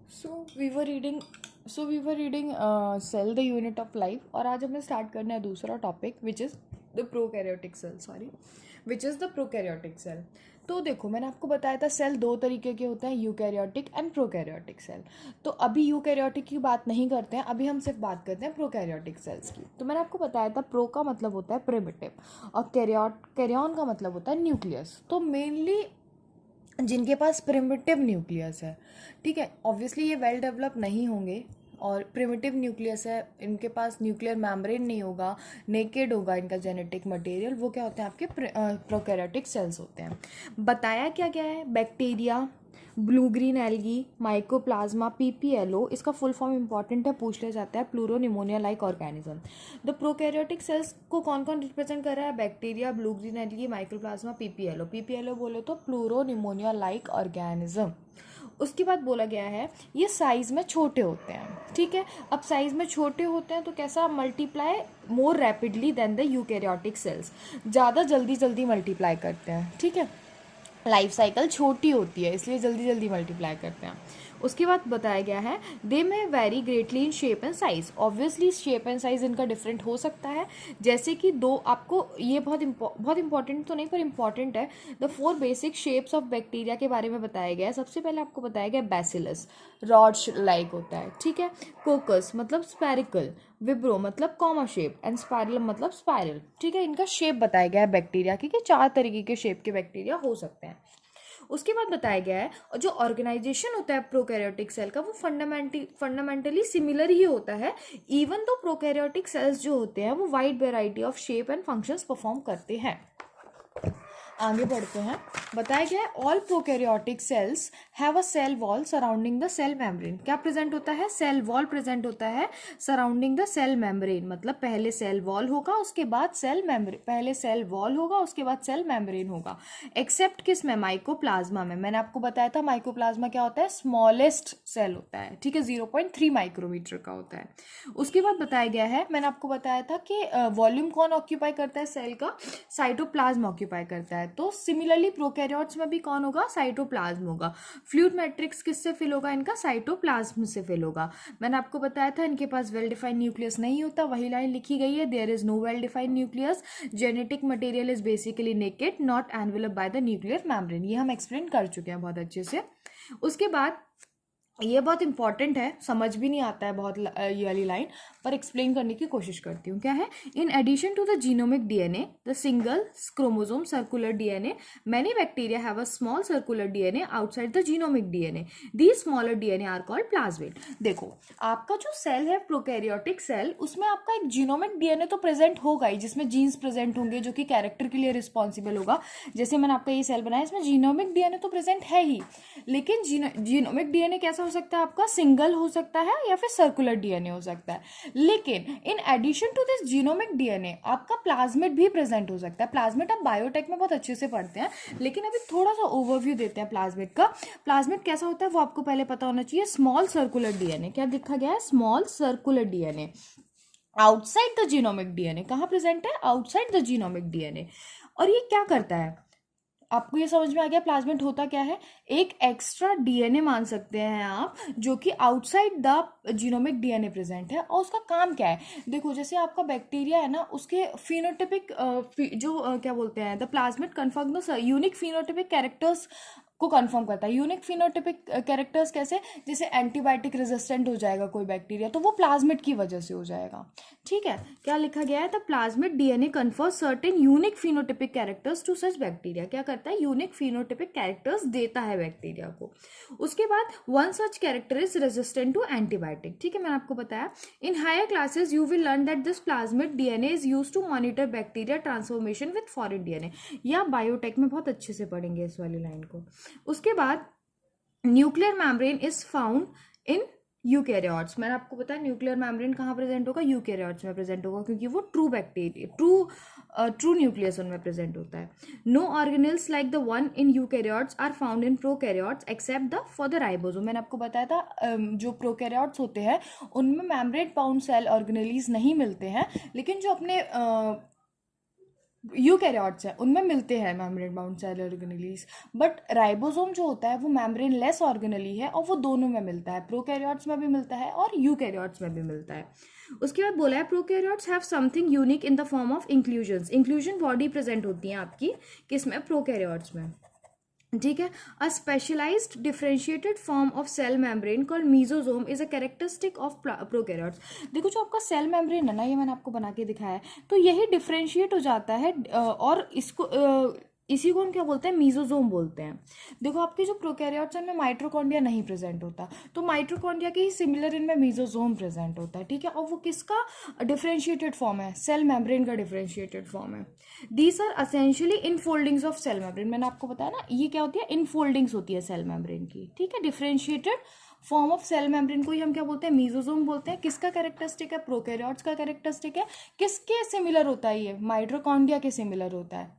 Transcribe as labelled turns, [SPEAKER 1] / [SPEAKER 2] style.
[SPEAKER 1] So we were reading cell the unit of life, और आज हमें स्टार्ट करना है दूसरा topic which is the prokaryotic cell, which is the prokaryotic cell. तो देखो, मैंने आपको बताया था सेल दो तरीके के होते हैं, यूकैरियोटिक एंड प्रोकैरियोटिक सेल। तो अभी यूकैरियोटिक की बात नहीं करते हैं, अभी हम सिर्फ बात करते हैं प्रोकैरियोटिक सेल्स की। तो मैंने आपको बताया था प्रो का मतलब होता है प्रिमिटिव और कैरियन का मतलब होता है न्यूक्लियस। तो मेनली जिनके पास प्रिमिटिव न्यूक्लियस है, ठीक है, ऑब्वियसली ये वेल डेवलप नहीं होंगे, और प्रिमिटिव न्यूक्लियस है, इनके पास न्यूक्लियर मेम्ब्रेन नहीं होगा, नेकेड होगा इनका जेनेटिक मटेरियल, वो क्या होते हैं आपके प्रोकैरियोटिक सेल्स होते हैं। बताया क्या क्या है, bacteria, blue green algae, mycoplasma, PPLO, इसका फुल फॉर्म इंपॉर्टेंट है, पूछ लिया जाता है, pleuropneumonia like organism. The prokaryotic cells को कौन कौन रिप्रेजेंट कर रहा है, bacteria, blue green algae, mycoplasma, PPLO. PPLO बोले तो प्लूरोनिमोनिया लाइक ऑर्गेनिज्म। उसके बाद बोला गया है ये साइज में छोटे होते हैं, ठीक है। अब साइज में छोटे होते हैं तो कैसा, multiply more rapidly than the eukaryotic cells, ज़्यादा जल्दी जल्दी मल्टीप्लाई करते हैं, ठीक है। लाइफ साइकिल छोटी होती है इसलिए जल्दी जल्दी मल्टीप्लाई करते हैं। उसके बाद बताया गया है दे में very greatly in shape and size. Obviously shape and size इनका डिफरेंट हो सकता है, जैसे कि दो, आपको ये बहुत इंपॉर्टेंट तो नहीं पर इंपॉर्टेंट है। The 4 basic shapes of bacteria के बारे में बताया गया है। सबसे पहले आपको बताया गया बैसिलस, रॉड लाइक होता है, ठीक है। कोकस मतलब स्पेरिकल, विब्रो मतलब कॉमा शेप, एंड स्पाइरल मतलब स्पाइरल, ठीक है। इनका शेप बताया गया है बैक्टीरिया की कि 4 तरीके के शेप के बैक्टीरिया हो सकते हैं। उसके बाद बताया गया है और जो ऑर्गेनाइजेशन होता है प्रोकैरियोटिक सेल का, वो फंडामेंटली सिमिलर ही होता है, इवन दो प्रोकैरियोटिक सेल्स जो होते हैं वो wide variety of shape and functions perform करते हैं। आगे बढ़ते हैं। बताया गया है all prokaryotic cells have a cell wall surrounding the cell membrane. क्या प्रेजेंट होता है, सेल वॉल प्रेजेंट होता है सराउंडिंग द सेल मेम्ब्रेन। मतलब पहले सेल वॉल होगा उसके बाद सेल मेम्ब्रेन, पहले सेल वॉल होगा उसके बाद सेल मेम्ब्रेन होगा, एक्सेप्ट किस में, माइकोप्लाज्मा में। मैंने आपको बताया था माइकोप्लाज्मा क्या होता है, स्मॉलेस्ट सेल होता है, ठीक है, 0.3 माइक्रोमीटर का होता है। उसके बाद बताया गया है, मैंने आपको बताया था कि वॉल्यूम कौन ऑक्यूपाई करता है सेल का, साइटोप्लाज्म ऑक्यूपाई करता है। तो सिमिलरली प्रोकैरियोट्स में भी कौन होगा, साइटोप्लाज्म होगा। फ्लूइड मैट्रिक्स किससे फिल होगा, इनका साइटोप्लाज्म से फिल होगा। मैंने आपको बताया था इनके पास वेल डिफाइंड न्यूक्लियस नहीं होता, वही लाइन लिखी गई है, there is no well defined nucleus, genetic material is basically naked not enveloped by the nuclear membrane. ये हम एक्सप्लेन कर चुके हैं बहुत अच्छे से। उसके बाद ये बहुत इंपॉर्टेंट है, समझ भी नहीं आता है बहुत ये वाली लाइन, पर एक्सप्लेन करने की कोशिश करती हूँ। क्या है, in addition to the genomic DNA the single chromosome circular DNA, many bacteria have a small circular DNA outside the genomic DNA, these smaller DNA are called plasmid. देखो, आपका जो सेल है प्रोकैरियोटिक सेल, उसमें आपका एक genomic DNA तो present होगा ही, जिसमें जीन्स प्रेजेंट होंगे जो कि कैरेक्टर के लिए रिस्पॉन्सिबल होगा। जैसे मैंने आपका ये सेल बनाया, इसमें जीनोमिक डीएनए तो प्रेजेंट है ही, लेकिन जीनोमिक डीएनए कैसा हो सकता है आपका, सिंगल हो सकता है या फिर सर्कुलर डीएनए हो सकता है। लेकिन in addition to this genomic DNA आपका प्लाज्मिड भी प्रेजेंट हो सकता है। प्लाज्मिड आप बायोटेक में बहुत अच्छे से पढ़ते हैं, लेकिन अभी थोड़ा सा ओवरव्यू देते हैं प्लाज्मिड का। प्लाज्मिड कैसा होता है वो आपको पहले पता होना चाहिए। स्मॉल सर्कुलर डीएनए, क्या लिखा गया है, small circular DNA outside the genomic DNA. कहाँ प्रेजेंट है, आउटसाइड द जीनोमिक डीएनए। और ये क्या करता है, आपको ये समझ में आ गया प्लाज्मिड होता क्या है, एक एक्स्ट्रा डीएनए मान सकते हैं आप, जो कि outside the genomic DNA present है। और उसका काम क्या है, देखो जैसे आपका बैक्टीरिया है ना, उसके फिनोटिपिक क्या बोलते हैं, the plasmid confirm the unique phenotypic characters को कंफर्म करता है। यूनिक फिनोटिपिक कैरेक्टर्स कैसे, जैसे एंटीबायोटिक रेजिस्टेंट हो जाएगा कोई बैक्टीरिया, तो वो प्लाज्मिड की वजह से हो जाएगा, ठीक है। क्या लिखा गया है, the plasmid DNA confers certain unique phenotypic characters to such bacteria. क्या करता है, यूनिक फिनोटिपिक कैरेक्टर्स देता है बैक्टीरिया को। उसके बाद one such character is resistant to antibiotic, ठीक है, मैंने आपको बताया। In higher classes you will learn that this plasmid DNA is used to monitor bacteria transformation with foreign DNA. या बायोटेक में बहुत अच्छे से पढ़ेंगे इस वाली लाइन को। उसके बाद nuclear membrane is found in eukaryotes. मैंने आपको बताया न्यूक्लियर मेम्ब्रेन कहाँ प्रेजेंट होगा, यूकैरियोट्स में प्रेजेंट होगा, क्योंकि वो ट्रू बैक्टीरिया ट्रू न्यूक्लियस उनमें प्रेजेंट होता है। No organelles like the one in eukaryotes are found in prokaryotes except the for the ribosome. मैंने आपको बताया था जो प्रोकैरियोट्स होते हैं उनमें मेम्ब्रेन बाउंड सेल ऑर्गेनेलीज नहीं मिलते हैं, लेकिन जो अपने यूकैरियोट्स है उनमें मिलते हैं membrane bound cell organelles, but ribosome जो होता है वो मेम्ब्रेन लेस ऑर्गेनेली है और वो दोनों में मिलता है, प्रोकैरियोट्स में भी मिलता है और यूकैरियोट्स में भी मिलता है। उसके बाद बोला है prokaryotes have something unique in the form of inclusions, inclusion body present होती है आपकी किसमें, प्रोकैरियोट्स में, ठीक है। A specialised differentiated form of cell membrane called mesosome is a characteristic of prokaryotes. देखो जो आपका सेल मेम्ब्रेन है ना, ये मैंने आपको बना के दिखाया है, तो यही डिफरेंशिएट हो जाता है और इसको इसी को हम क्या बोलते हैं, मीजोजोम बोलते हैं। देखो आपके जो प्रोकैरियोट्स हैं उनमें माइट्रोकॉन्ड्रिया नहीं प्रेजेंट होता, तो माइट्रोकॉन्ड्रिया के ही सिमिलर इनमें मीजोजोम प्रेजेंट होता है, ठीक है। और वो किसका डिफरेंशिएटेड फॉर्म है, सेल मेम्ब्रेन का डिफरेंशिएटेड फॉर्म है। These are essentially infoldings of cell membrane, मैंने आपको बताया ना ये क्या होती है, इनफोल्डिंग्स होती है सेल मेम्ब्रेन की, ठीक है। Differentiated form of cell membrane को ही हम क्या बोलते हैं, मीजोजोम बोलते हैं। किसका कैरेक्टरिस्टिक है, प्रोकैरियोट्स का कैरेक्टरिस्टिक है। किसके सिमिलर होता है ये, माइटोकॉन्ड्रिया के सिमिलर होता है,